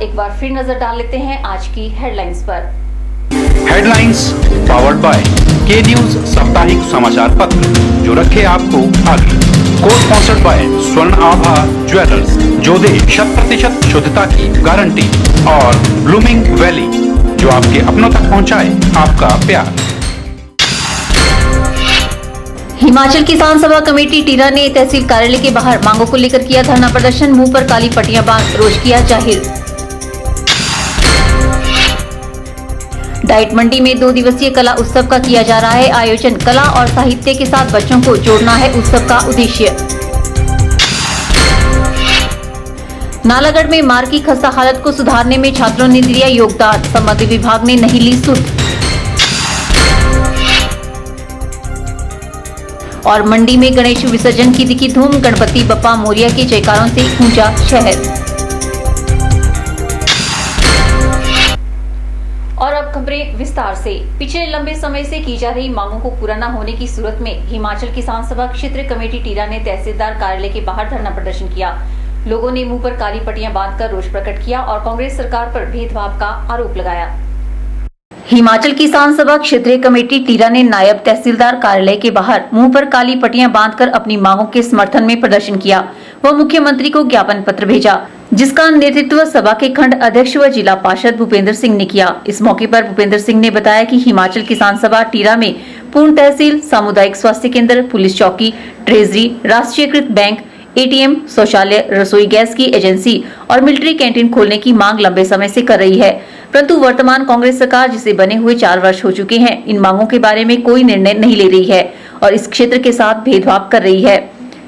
एक बार फिर नजर डाल लेते हैं आज की हेडलाइंस पर। हेडलाइंस पावर्ड बाय के न्यूज साप्ताहिक समाचार पत्र, जो रखे आपको आगे। को स्पॉन्सर्ड बाय स्वर्ण आभा ज्वेलर्स, जो दे 100% शुद्धता की गारंटी, और ब्लूमिंग वैली, जो आपके अपनों तक पहुंचाए आपका प्यार। हिमाचल किसान सभा कमेटी टीरा ने तहसील कार्यालय के बाहर मांगों को लेकर किया धरना प्रदर्शन, मुंह पर काली पट्टियां बांध रोष किया जाहिर। डाइट मंडी में 2 दिवसीय कला उत्सव का किया जा रहा है आयोजन, कला और साहित्य के साथ बच्चों को जोड़ना है उत्सव का उद्देश्य। नालागढ़ में मार्ग की खस्ता हालत को सुधारने में छात्रों ने दिया योगदान, संबंधित विभाग ने नहीं ली सुध। और मंडी में गणेश विसर्जन की दिखी धूम, गणपति बप्पा मोरिया के जयकारों से गूंजा शहर। और अब खबरें विस्तार से। पिछले लंबे समय से की जा रही मांगों को पूरा न होने की सूरत में हिमाचल किसान सभा क्षेत्र कमेटी टीरा ने तहसीलदार कार्यालय के बाहर धरना प्रदर्शन किया। लोगों ने मुंह पर काली पट्टियां बांधकर रोष प्रकट किया और कांग्रेस सरकार पर भेदभाव का आरोप लगाया। हिमाचल किसान सभा क्षेत्रीय कमेटी टीरा ने नायब तहसीलदार कार्यालय के बाहर मुंह पर काली पट्टियां बांधकर अपनी मांगों के समर्थन में प्रदर्शन किया व मुख्यमंत्री को ज्ञापन पत्र भेजा, जिसका नेतृत्व सभा के खंड अध्यक्ष व जिला पार्षद भूपेंद्र सिंह ने किया। इस मौके पर भूपेंद्र सिंह ने बताया कि हिमाचल किसान सभा टीरा में पूर्ण तहसील, सामुदायिक स्वास्थ्य केंद्र, पुलिस चौकी, ट्रेजरी, राष्ट्रीयकृत बैंक, एटीएम, शौचालय, रसोई गैस की एजेंसी और मिलिट्री कैंटीन खोलने की मांग लंबे समय से कर रही है, परंतु वर्तमान कांग्रेस सरकार, जिसे बने हुए 4 वर्ष हो चुके हैं, इन मांगों के बारे में कोई निर्णय नहीं ले रही है और इस क्षेत्र के साथ भेदभाव कर रही है।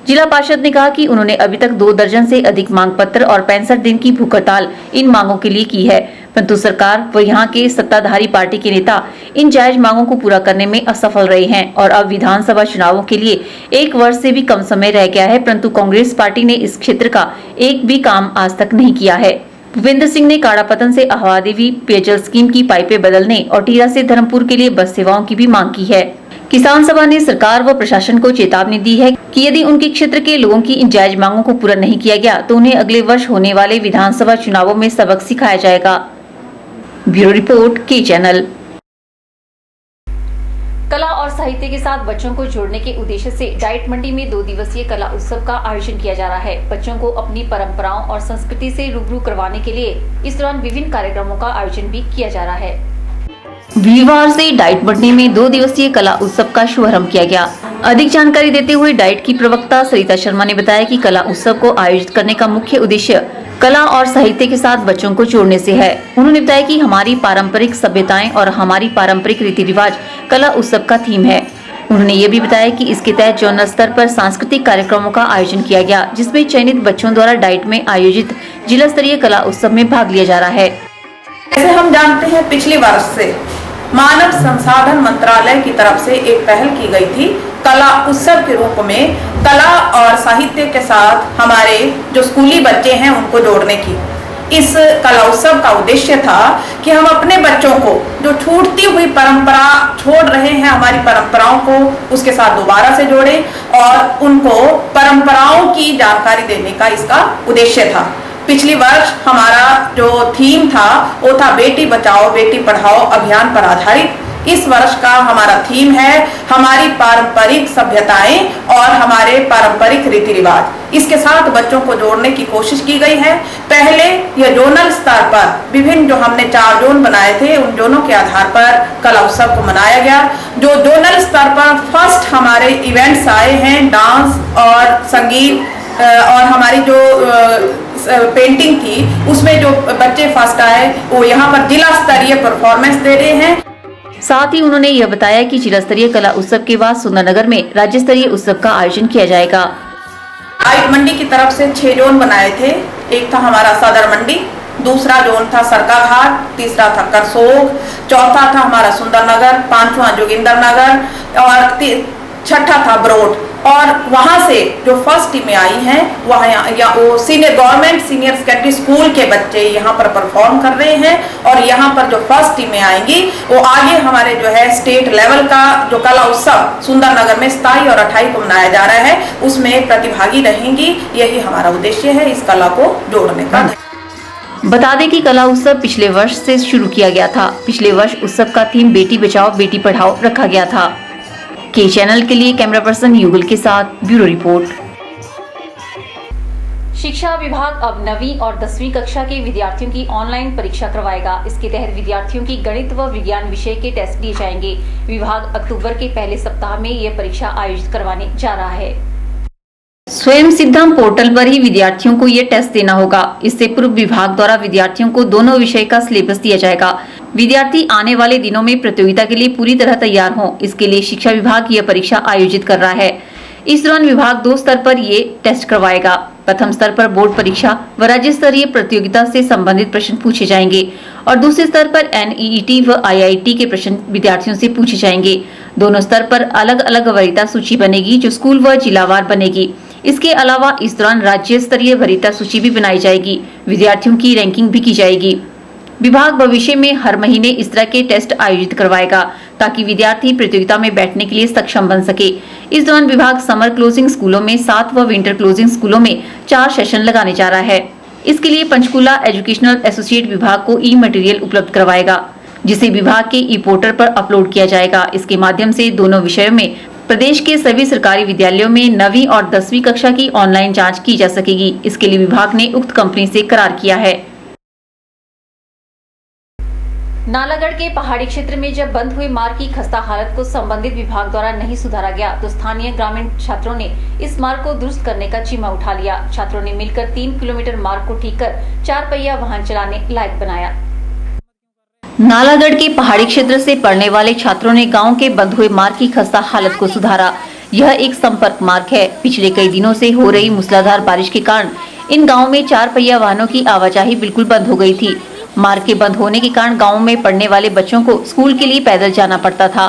जिला पार्षद ने कहा कि उन्होंने अभी तक 2 दर्जन से अधिक मांग पत्र और 65 दिन की भूख हड़ताल इन मांगों के लिए की है, परंतु सरकार व यहाँ के सत्ताधारी पार्टी के नेता इन जायज मांगों को पूरा करने में असफल रहे हैं और अब विधानसभा चुनावों के लिए 1 वर्ष से भी कम समय रह गया है, परंतु कांग्रेस पार्टी ने इस क्षेत्र का एक भी काम आज तक नहीं किया है। भूपेंद्र सिंह ने काड़ापतन से अहवादेवी पेयजल स्कीम की पाइपें बदलने और टीरा से धर्मपुर के लिए बस सेवाओं की भी मांग की है। किसान सभा ने सरकार व प्रशासन को चेतावनी दी है कि यदि उनके क्षेत्र के लोगों की इन जायज मांगों को पूरा नहीं किया गया तो उन्हें अगले वर्ष होने वाले विधानसभा चुनावों में सबक सिखाया जाएगा। ब्यूरो रिपोर्ट, के चैनल। कला और साहित्य के साथ बच्चों को जोड़ने के उद्देश्य से डाइट मंडी में 2 दिवसीय कला उत्सव का आयोजन किया जा रहा है। बच्चों को अपनी परंपराओं और संस्कृति से रूबरू करवाने के लिए इस दौरान विभिन्न कार्यक्रमों का आयोजन भी किया जा रहा है। वीरवार से डाइट मंडी में 2 दिवसीय कला उत्सव का शुभारंभ किया गया। अधिक जानकारी देते हुए डाइट की प्रवक्ता सरिता शर्मा ने बताया कि कला उत्सव को आयोजित करने का मुख्य उद्देश्य कला और साहित्य के साथ बच्चों को जोड़ने से है। उन्होंने बताया कि हमारी पारंपरिक सभ्यताएं और हमारी पारंपरिक रीति रिवाज कला उत्सव का थीम है। उन्होंने ये भी बताया कि इसके तहत जोनल स्तर पर सांस्कृतिक कार्यक्रमों का आयोजन किया गया, जिसमें चयनित बच्चों द्वारा डाइट में आयोजित जिला स्तरीय कला उत्सव में भाग लिया जा रहा है। जैसे हम जानते हैं, पिछले वर्ष से मानव संसाधन मंत्रालय की तरफ से एक पहल की गई थी कला उत्सव के रूप में कला और साहित्य के साथ हमारे जो स्कूली बच्चे हैं उनको जोड़ने की। इस कला उत्सव का उद्देश्य था कि हम अपने बच्चों को जो छूटती हुई परंपरा छोड़ रहे हैं, हमारी परंपराओं को उसके साथ दोबारा से जोड़ें और उनको परंपराओं की जानकारी देने का इसका उद्देश्य था। पिछली वर्ष हमारा जो थीम था वो था बेटी बचाओ बेटी पढ़ाओ अभियान पर आधारित। इस वर्ष का हमारा थीम है हमारी पारंपरिक सभ्यताएं और हमारे पारंपरिक रीति रिवाज। इसके साथ बच्चों को जोड़ने की कोशिश की गई है। पहले यह जोनल स्तर पर विभिन्न जो हमने 4 जोन बनाए थे, उन जोनों के आधार पर कला उत्सव को मनाया गया। जो जोनल स्तर पर फर्स्ट हमारे इवेंट्स आए हैं, डांस और संगीत और हमारी जो पेंटिंग थी, उसमें जो बच्चे फर्स्ट आए वो यहाँ पर जिला स्तरीय परफॉर्मेंस दे रहे हैं। साथ ही उन्होंने यह बताया कि जिला स्तरीय कला उत्सव के बाद सुंदरनगर में राज्य स्तरीय उत्सव का आयोजन किया जाएगा। डाइट मंडी की तरफ से 6 जोन बनाए थे। एक था हमारा सदर मंडी, दूसरा जोन था सरकाघाट, तीसरा था करसोग, चौथा था हमारा सुंदरनगर, 5वां जोगिंदरनगर और 6ठा था ब्रोड। और वहां से जो फर्स्ट टीमें आई हैं वह वो senior government senior secondary school के बच्चे यहाँ पर परफॉर्म कर रहे हैं और यहाँ पर जो फर्स्ट टीमें आएंगी वो आगे हमारे जो है स्टेट लेवल का जो कला उत्सव सुंदरनगर में 27 और 28 को मनाया जा रहा है उसमें प्रतिभागी रहेंगी। यही हमारा उद्देश्य है इस कला को जोड़ने का। बता दें कि कला उत्सव पिछले वर्ष से शुरू किया गया था। पिछले वर्ष उत्सव का थीम बेटी बचाओ बेटी पढ़ाओ रखा गया था। के चैनल के लिए कैमरा पर्सन युगल के साथ ब्यूरो रिपोर्ट। शिक्षा विभाग अब 9वीं और 10वीं कक्षा के विद्यार्थियों की ऑनलाइन परीक्षा करवाएगा। इसके तहत विद्यार्थियों की गणित व विज्ञान विषय के टेस्ट लिए जाएंगे। विभाग अक्टूबर के पहले सप्ताह में यह परीक्षा आयोजित करवाने जा रहा है। स्वयं सिद्धम पोर्टल पर ही विद्यार्थियों को ये टेस्ट देना होगा। इससे पूर्व विभाग द्वारा विद्यार्थियों को दोनों विषय का सिलेबस दिया जाएगा। विद्यार्थी आने वाले दिनों में प्रतियोगिता के लिए पूरी तरह तैयार हों, इसके लिए शिक्षा विभाग यह परीक्षा आयोजित कर रहा है। इस दौरान विभाग 2 स्तर पर ये टेस्ट करवाएगा। प्रथम स्तर पर बोर्ड परीक्षा व राज्य स्तरीय प्रतियोगिता से संबंधित प्रश्न पूछे जाएंगे और दूसरे स्तर पर NEET व IIT के प्रश्न विद्यार्थियों से पूछे जाएंगे। दोनों स्तर पर अलग अलग वरीयता सूची बनेगी जो स्कूल व जिलावार बनेगी। इसके अलावा इस दौरान राज्य स्तरीय वरीयता सूची भी बनाई जाएगी। विद्यार्थियों की रैंकिंग भी की जाएगी। विभाग भविष्य में हर महीने इस तरह के टेस्ट आयोजित करवाएगा ताकि विद्यार्थी प्रतियोगिता में बैठने के लिए सक्षम बन सके। इस दौरान विभाग समर क्लोजिंग स्कूलों में 7 व विंटर क्लोजिंग स्कूलों में 4 सेशन लगाने जा रहा है। इसके लिए पंचकुला एजुकेशनल एसोसिएट विभाग को ई मटेरियल उपलब्ध करवाएगा, जिसे विभाग के ई पोर्टल पर अपलोड किया जाएगा। इसके माध्यम से दोनों विषयों में प्रदेश के सभी सरकारी विद्यालयों में 9वीं और 10वीं कक्षा की ऑनलाइन जांच की जा सकेगी। इसके लिए विभाग ने उक्त कंपनी से करार किया है। नालागढ़ के पहाड़ी क्षेत्र में जब बंद हुए मार्ग की खस्ता हालत को संबंधित विभाग द्वारा नहीं सुधारा गया तो स्थानीय ग्रामीण छात्रों ने इस मार्ग को दुरुस्त करने का जिम्मा उठा लिया। छात्रों ने मिलकर 3 किलोमीटर मार्ग को ठीक कर 4 पहिया वाहन चलाने लायक बनाया। नालागढ़ के पहाड़ी क्षेत्र से पढ़ने वाले छात्रों ने गांव के बंद हुए मार्ग की खस्ता हालत को सुधारा। यह एक संपर्क मार्ग है। पिछले कई दिनों से हो रही मूसलाधार बारिश के कारण इन गाँव में 4 पहिया वाहनों की आवाजाही बिल्कुल बंद हो गई थी। मार्ग के बंद होने के कारण गाँव में पढ़ने वाले बच्चों को स्कूल के लिए पैदल जाना पड़ता था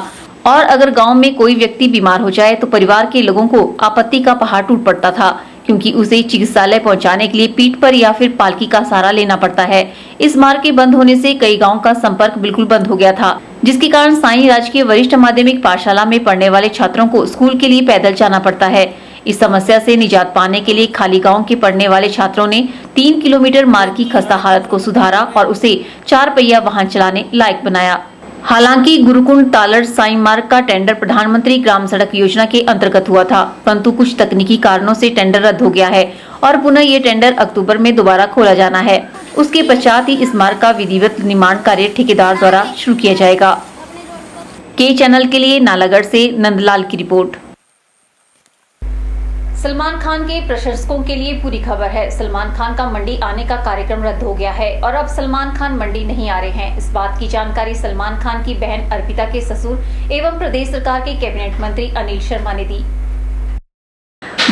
और अगर गाँव में कोई व्यक्ति बीमार हो जाए तो परिवार के लोगों को आपत्ति का पहाड़ टूट पड़ता था, क्योंकि उसे चिकित्सालय पहुंचाने के लिए पीठ पर या फिर पालकी का सहारा लेना पड़ता है। इस मार्ग के बंद होने से कई गांव का संपर्क बिल्कुल बंद हो गया था, जिसके कारण साईं राजकीय वरिष्ठ माध्यमिक पाठशाला में पढ़ने वाले छात्रों को स्कूल के लिए पैदल जाना पड़ता है। इस समस्या से निजात पाने के लिए खाली गांव के पढ़ने वाले छात्रों ने 3 किलोमीटर मार्ग की खस्ता हालत को सुधारा और उसे 4 पहिया वाहन चलाने लायक बनाया। हालांकि गुरुकुंड तालड़ साई मार्ग का टेंडर प्रधानमंत्री ग्राम सड़क योजना के अंतर्गत हुआ था, परंतु कुछ तकनीकी कारणों से टेंडर रद्द हो गया है और पुनः ये टेंडर अक्टूबर में दोबारा खोला जाना है। उसके पश्चात ही इस मार्ग का विधिवत निर्माण कार्य ठेकेदार द्वारा शुरू किया जाएगा। के चैनल के लिए नालागढ़ से नंदलाल की रिपोर्ट। सलमान खान के प्रशंसकों के लिए पूरी खबर है। सलमान खान का मंडी आने का कार्यक्रम रद्द हो गया है और अब सलमान खान मंडी नहीं आ रहे हैं। इस बात की जानकारी सलमान खान की बहन अर्पिता के ससुर एवं प्रदेश सरकार के कैबिनेट मंत्री अनिल शर्मा ने दी।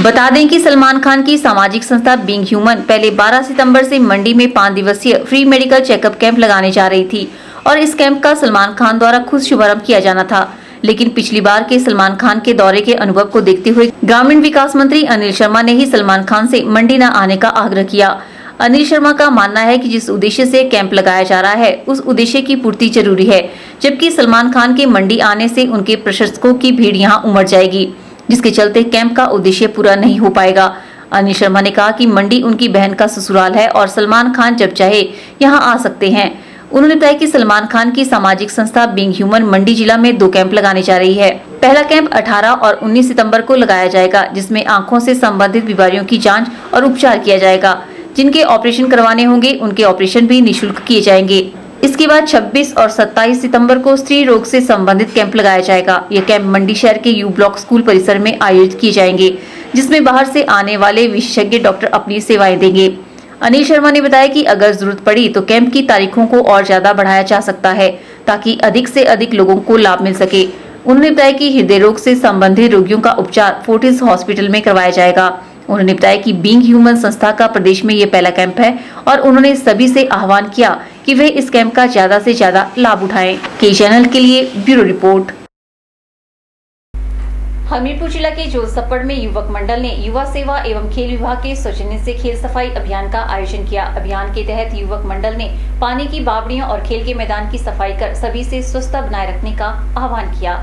बता दें कि सलमान खान की सामाजिक संस्था बीइंग ह्यूमन पहले 12 सितंबर से मंडी में 5 दिवसीय फ्री मेडिकल चेकअप कैंप लगाने जा रही थी और इस कैंप का सलमान खान द्वारा खुद शुभारंभ किया जाना था, लेकिन पिछली बार के सलमान खान के दौरे के अनुभव को देखते हुए ग्रामीण विकास मंत्री अनिल शर्मा ने ही सलमान खान से मंडी न आने का आग्रह किया। अनिल शर्मा का मानना है कि जिस उद्देश्य से कैंप लगाया जा रहा है उस उद्देश्य की पूर्ति जरूरी है, जबकि सलमान खान के मंडी आने से उनके प्रशंसकों की भीड़ यहां उमड़ जाएगी, जिसके चलते कैंप का उद्देश्य पूरा नहीं हो पाएगा। अनिल शर्मा ने कहा कि मंडी उनकी बहन का ससुराल है और सलमान खान जब चाहे यहाँ आ सकते हैं। उन्होंने बताया कि सलमान खान की सामाजिक संस्था बीइंग ह्यूमन मंडी जिला में 2 कैंप लगाने जा रही है। पहला कैंप 18 और 19 सितंबर को लगाया जाएगा, जिसमें आंखों से संबंधित बीमारियों की जांच और उपचार किया जाएगा। जिनके ऑपरेशन करवाने होंगे उनके ऑपरेशन भी निःशुल्क किए जाएंगे। इसके बाद 26 और 27 सितंबर को स्त्री रोग से संबंधित कैंप लगाया जाएगा। यह कैंप मंडी शहर के यू ब्लॉक स्कूल परिसर में आयोजित किए जाएंगे, जिसमें बाहर से आने वाले विशेषज्ञ डॉक्टर अपनी सेवाएं देंगे। अनिल शर्मा ने बताया कि अगर जरूरत पड़ी तो कैंप की तारीखों को और ज्यादा बढ़ाया जा सकता है ताकि अधिक से अधिक लोगों को लाभ मिल सके। उन्होंने बताया कि हृदय रोग से संबंधित रोगियों का उपचार फोर्टिस हॉस्पिटल में करवाया जाएगा। उन्होंने बताया कि बीइंग ह्यूमन संस्था का प्रदेश में ये पहला कैंप है और उन्होंने सभी से आह्वान किया कि वे इस कैंप का ज्यादा से ज्यादा लाभ उठाएं। के चैनल के लिए ब्यूरो रिपोर्ट। हमीरपुर जिला के जोसपड़ में युवक मंडल ने युवा सेवा एवं खेल विभाग के सौजन्य से खेल सफाई अभियान का आयोजन किया। अभियान के तहत युवक मंडल ने पानी की बावड़ियों और खेल के मैदान की सफाई कर सभी से स्वच्छता बनाए रखने का आह्वान किया।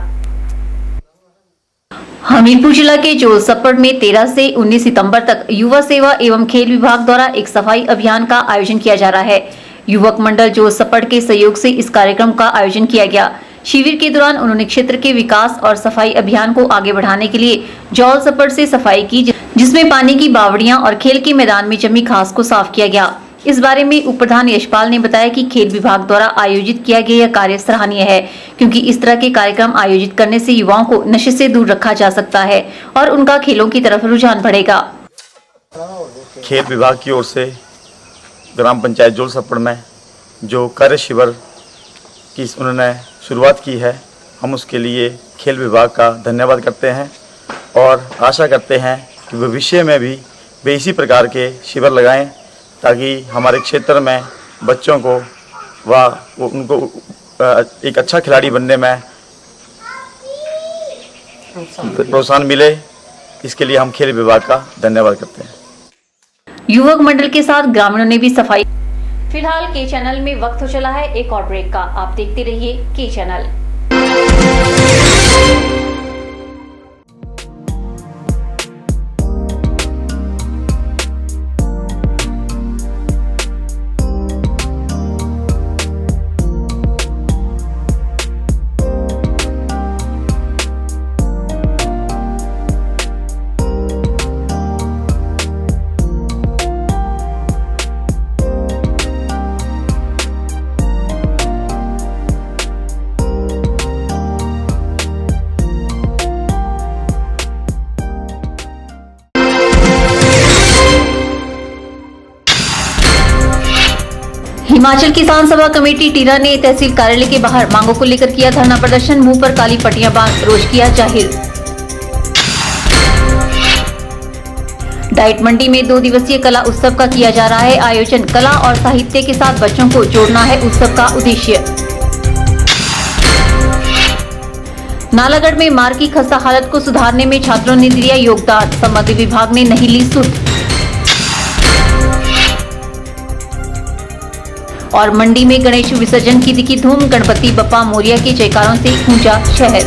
हमीरपुर जिला के जोलसप्पड़ में 13 से 19 सितंबर तक युवा सेवा एवं खेल विभाग द्वारा एक सफाई अभियान का आयोजन किया जा रहा है। युवक मंडल जोलसप्पड़ के सहयोग से इस कार्यक्रम का आयोजन किया गया। शिविर के दौरान उन्होंने क्षेत्र के विकास और सफाई अभियान को आगे बढ़ाने के लिए जोलसप्पड़ से सफाई की, जिसमें पानी की बावड़ियां और खेल के मैदान में जमी घास को साफ किया गया। इस बारे में उप प्रधान यशपाल ने बताया कि खेल विभाग द्वारा आयोजित किया गया यह कार्य सराहनीय है, क्योंकि इस तरह के कार्यक्रम आयोजित करने से युवाओं को नशे से दूर रखा जा सकता है और उनका खेलों की तरफ रुझान बढ़ेगा। खेल विभाग की ओर से ग्राम पंचायत जोलसप्पड़ में जो कार्य शिविर की उन्होंने शुरुआत की है, हम उसके लिए खेल विभाग का धन्यवाद करते हैं और आशा करते हैं कि भविष्य में भी वे इसी प्रकार के शिविर लगाएं, ताकि हमारे क्षेत्र में बच्चों को उनको एक अच्छा खिलाड़ी बनने में प्रोत्साहन मिले। इसके लिए हम खेल विभाग का धन्यवाद करते हैं। युवक मंडल के साथ ग्रामीणों ने भी सफाई। फिलहाल के चैनल में वक्त हो चला है एक और ब्रेक का। आप देखते रहिए के चैनल। हिमाचल किसान सभा कमेटी टीरा ने तहसील कार्यालय के बाहर मांगों को लेकर किया धरना प्रदर्शन। मुंह पर काली पट्टियां बांध रोष किया जाहिर। डाइट मंडी में 2 दिवसीय कला उत्सव का किया जा रहा है आयोजन। कला और साहित्य के साथ बच्चों को जोड़ना है उत्सव का उद्देश्य। नालागढ़ में मार्ग की खस्ता हालत को सुधारने में छात्रों ने दिया योगदान। संबंधित विभाग ने नहीं ली सुध। और मंडी में गणेश विसर्जन की दिखी धूम। गणपति बप्पा मोरिया के जयकारों से गूंजा शहर।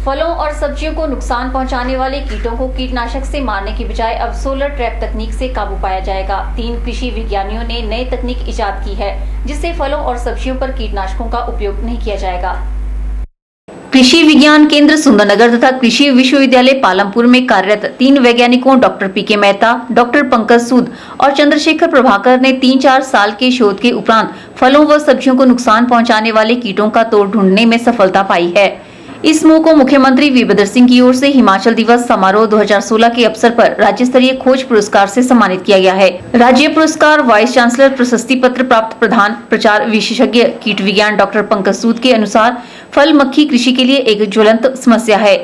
फलों और सब्जियों को नुकसान पहुंचाने वाले कीटों को कीटनाशक से मारने की बजाय अब सोलर ट्रैप तकनीक से काबू पाया जाएगा। 3 कृषि विज्ञानियों ने नई तकनीक इजाद की है, जिससे फलों और सब्जियों पर कीटनाशकों का उपयोग नहीं किया जाएगा। कृषि विज्ञान केंद्र सुंदरनगर तथा कृषि विश्वविद्यालय पालमपुर में कार्यरत 3 वैज्ञानिकों डॉक्टर पीके मेहता, डॉक्टर पंकज सूद और चंद्रशेखर प्रभाकर ने 3-4 साल के शोध के उपरांत फलों व सब्जियों को नुकसान पहुंचाने वाले कीटों का तोड़ ढूंढने में सफलता पाई है। इस समूह को मुख्यमंत्री वीरभद्र सिंह की ओर से हिमाचल दिवस समारोह 2016 के अवसर पर राज्य स्तरीय खोज पुरस्कार से सम्मानित किया गया है। राज्य पुरस्कार वाइस चांसलर प्रशस्ति पत्र प्राप्त प्रधान प्रचार विशेषज्ञ कीट विज्ञान डॉक्टर पंकज सूद के अनुसार फल मक्खी कृषि के लिए एक ज्वलंत समस्या है।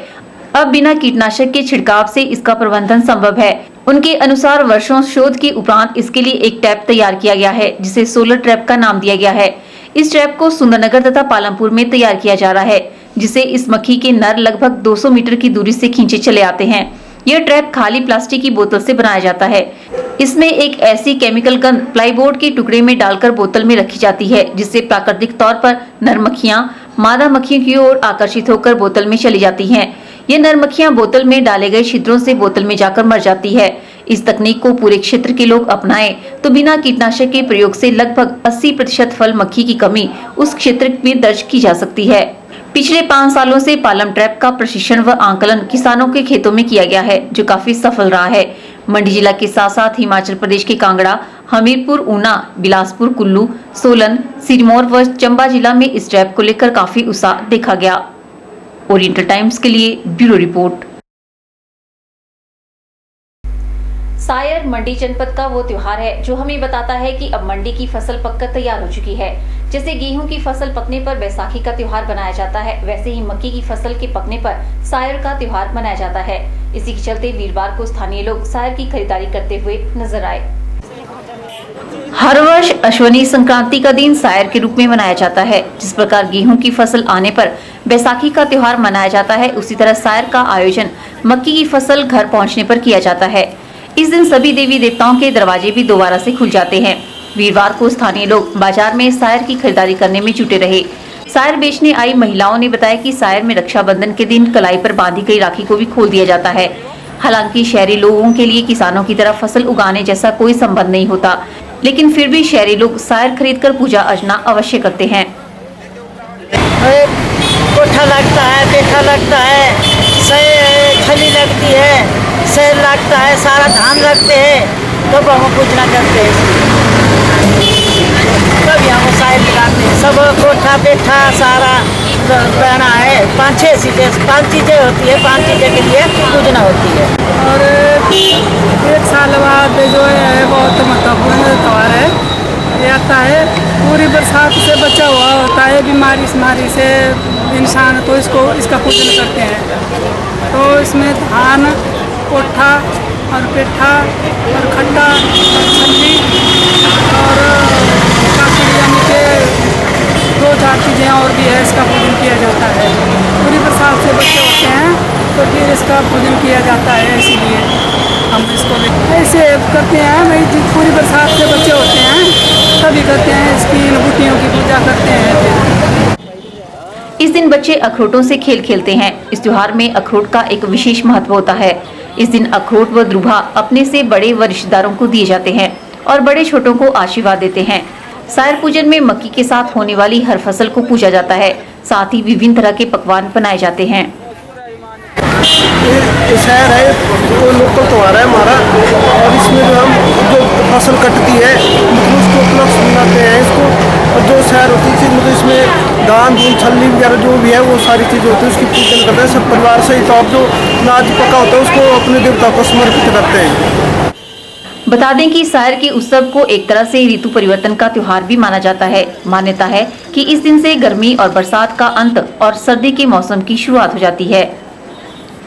अब बिना कीटनाशक के छिड़काव से इसका प्रबंधन संभव है। उनके अनुसार वर्षों शोध के उपरांत इसके लिए एक ट्रैप तैयार किया गया है, जिसे सोलर ट्रैप का नाम दिया गया है। इस ट्रैप को सुंदरनगर तथा पालमपुर में तैयार किया जा रहा है, जिसे इस मक्खी के नर लगभग 200 मीटर की दूरी से खींचे चले आते हैं। यह ट्रैप खाली प्लास्टिक की बोतल से बनाया जाता है। इसमें एक ऐसी केमिकल गंध प्लाईबोर्ड के टुकड़े में डालकर बोतल में रखी जाती है, जिससे प्राकृतिक तौर पर नर मक्खियां मादा मक्खियों की ओर आकर्षित होकर बोतल में चली जाती हैं। ये नर मक्खियां बोतल में डाले गए छिद्रों से बोतल में जाकर मर जाती है। इस तकनीक को पूरे क्षेत्र के लोग अपनाएं तो बिना कीटनाशक के प्रयोग से लगभग 80% फल मक्खी की कमी उस क्षेत्र में दर्ज की जा सकती है। पिछले 5 सालों से पालम ट्रैप का प्रशिक्षण व आंकलन किसानों के खेतों में किया गया है, जो काफी सफल रहा है। मंडी जिला के साथ साथ हिमाचल प्रदेश के कांगड़ा, हमीरपुर, ऊना, बिलासपुर, कुल्लू, सोलन, सिरमौर व चंबा जिला में इस ट्रैप को लेकर काफी उत्साह देखा गया। ओरिएंटल टाइम्स के लिए ब्यूरो रिपोर्ट। सायर मंडी जनपद का वो त्योहार है जो हमें बताता है कि अब मंडी की फसल पककर तैयार हो चुकी है। जैसे गेहूं की फसल पकने पर बैसाखी का त्योहार मनाया जाता है, वैसे ही मक्की की फसल के पकने पर सायर का त्योहार मनाया जाता है। इसी के चलते वीरवार को स्थानीय लोग सायर की खरीदारी करते हुए नजर आए। हर वर्ष अश्वनी संक्रांति का दिन सायर के रूप में मनाया जाता है। जिस प्रकार गेहूं की फसल आने पर बैसाखी का त्योहार मनाया जाता है, उसी तरह सायर का आयोजन मक्की की फसल घर पहुंचने पर किया जाता है। इस दिन सभी देवी देवताओं के दरवाजे भी दोबारा से खुल जाते हैं। वीरवार को स्थानीय लोग बाजार में सायर की खरीदारी करने में जुटे रहे। सायर बेचने आई महिलाओं ने बताया कि सायर में रक्षाबंधन के दिन कलाई पर बांधी गई राखी को भी खोल दिया जाता है। हालांकि शहरी लोगों के लिए किसानों की तरह फसल उगाने जैसा कोई संबंध नहीं होता, लेकिन फिर भी शहरी लोग सायर खरीदकर पूजा अर्चना अवश्य करते हैं। कोठा लगता है, पेठा लगता है, खली लगती है, सेल लगता है, सारा धान रखते हैं, तब हम पूजना करते हैं। तभी हम साइड लगाते हैं। सब कोठा पेठा सारा बना है। 5-6 चीज़ें होती है, 5 चीज़ें के लिए पूजना होती है। और 1 साल बाद जो है बहुत महत्वपूर्ण त्यौहार है, ये आता है। पूरी बरसात से बचा हुआ होता है, बीमारी से इंसान, तो इसका पूजन करते हैं। तो इसमें धान, कोठा और पेठा और खट्टा और छल्ली और काफी यानी कि 2-4 चीज़ें और भी है, इसका पूजन किया जाता है। पूरी बरसात से बचे होते हैं तो फिर इसका पूजन किया जाता है, इसीलिए हम इसको ऐसे करते हैं। भाई पूरी बरसात से बचे होते हैं तभी करते हैं, इसकी अनुभूतियों की पूजा करते हैं। इस दिन बच्चे अखरोटों से खेल खेलते हैं। इस त्योहार में अखरोट का एक विशेष महत्व होता है। इस दिन अखरोट व द्रुभा अपने से बड़े व रिश्तेदारों को दिए जाते हैं और बड़े छोटों को आशीर्वाद देते हैं। सायर पूजन में मक्की के साथ होने वाली हर फसल को पूजा जाता है। साथ ही विभिन्न तरह के पकवान बनाए जाते हैं। शहर है वो लोकल त्योहार है हमारा, और इसमें जो फसल कटती है मतलब उसको उपलक्ष्य मनाते हैं इसको। और जो शहर होती है मतलब इसमें दान दून छल्ली वगैरह जो भी है वो सारी चीज़ें होती है, उसकी पूजन करते हैं सब परिवार से। तो आप जो अनाज पका होता है उसको अपने देवता को समर्पित करते हैं। बता दें कि सायर के उत्सव को एक तरह से ऋतु परिवर्तन का त्योहार भी माना जाता है। मान्यता है कि इस दिन से गर्मी और बरसात का अंत और सर्दी के मौसम की शुरुआत हो जाती है।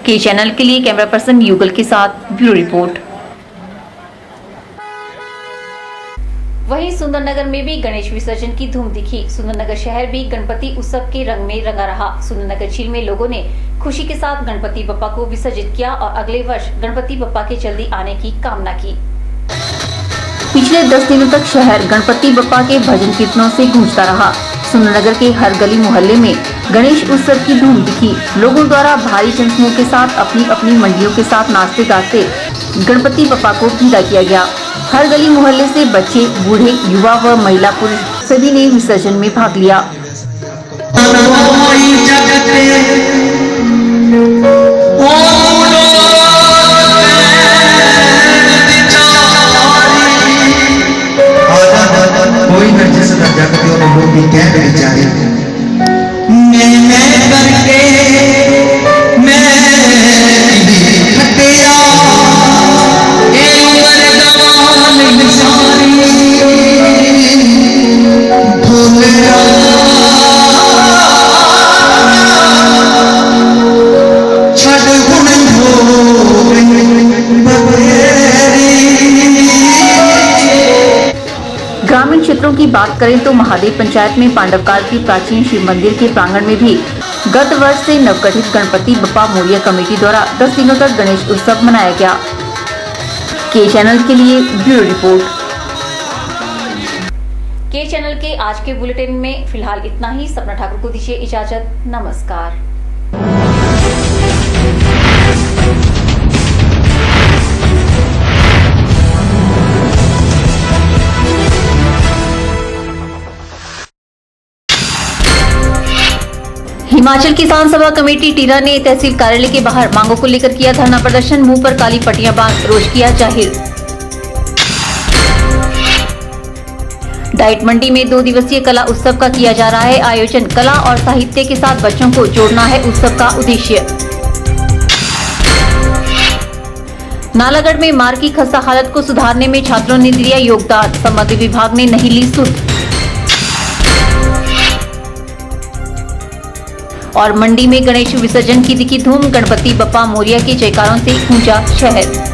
के चैनल के लिए कैमरा पर्सन युगल के साथ ब्यूरो रिपोर्ट। वहीं सुंदरनगर में भी गणेश विसर्जन की धूम दिखी। सुंदरनगर शहर भी गणपति उत्सव के रंग में रंगा रहा। सुंदरनगर झील में लोगों ने खुशी के साथ गणपति बप्पा को विसर्जित किया और अगले वर्ष गणपति बप्पा के जल्दी आने की कामना की। पिछले 10 दिनों तक शहर गणपति बप्पा के भजन कीर्तनों से गूंजता रहा। सुंदरनगर के हर गली मोहल्ले में गणेश उत्सव की धूम दिखी। लोगों द्वारा भारी जनसमूह के साथ अपनी अपनी मंडियों के साथ नाचते गाते गणपति बप्पा को विदा किया गया। हर गली मोहल्ले से बच्चे, बूढ़े, युवा व महिला पुरुष सभी ने विसर्जन में भाग लिया। ग्रामीण क्षेत्रों की बात करें तो महादेव पंचायत में पांडवकाल के प्राचीन शिव मंदिर के प्रांगण में भी गत वर्ष से नवगठित गणपति बप्पा मोरिया कमेटी द्वारा 10 दिनों तक गणेश उत्सव मनाया गया। के चैनल के लिए ब्यूरो रिपोर्ट। के चैनल के आज के बुलेटिन में फिलहाल इतना ही। सपना ठाकुर को दीजिए इजाजत। नमस्कार। हिमाचल किसान सभा कमेटी टीरा ने तहसील कार्यालय के बाहर मांगों को लेकर किया धरना प्रदर्शन। मुंह पर काली पट्टियां बांध रोष किया जाहिर। डाइट मंडी में 2 दिवसीय कला उत्सव का किया जा रहा है आयोजन। कला और साहित्य के साथ बच्चों को जोड़ना है उत्सव का उद्देश्य। नालागढ़ में मार्ग की खस्ता हालत को सुधारने में छात्रों ने दिया योगदान। संबंधित विभाग ने नहीं ली सुध। और मंडी में गणेश विसर्जन की दिखी धूम। गणपति बप्पा मोरिया के जयकारों से गूंजा शहर।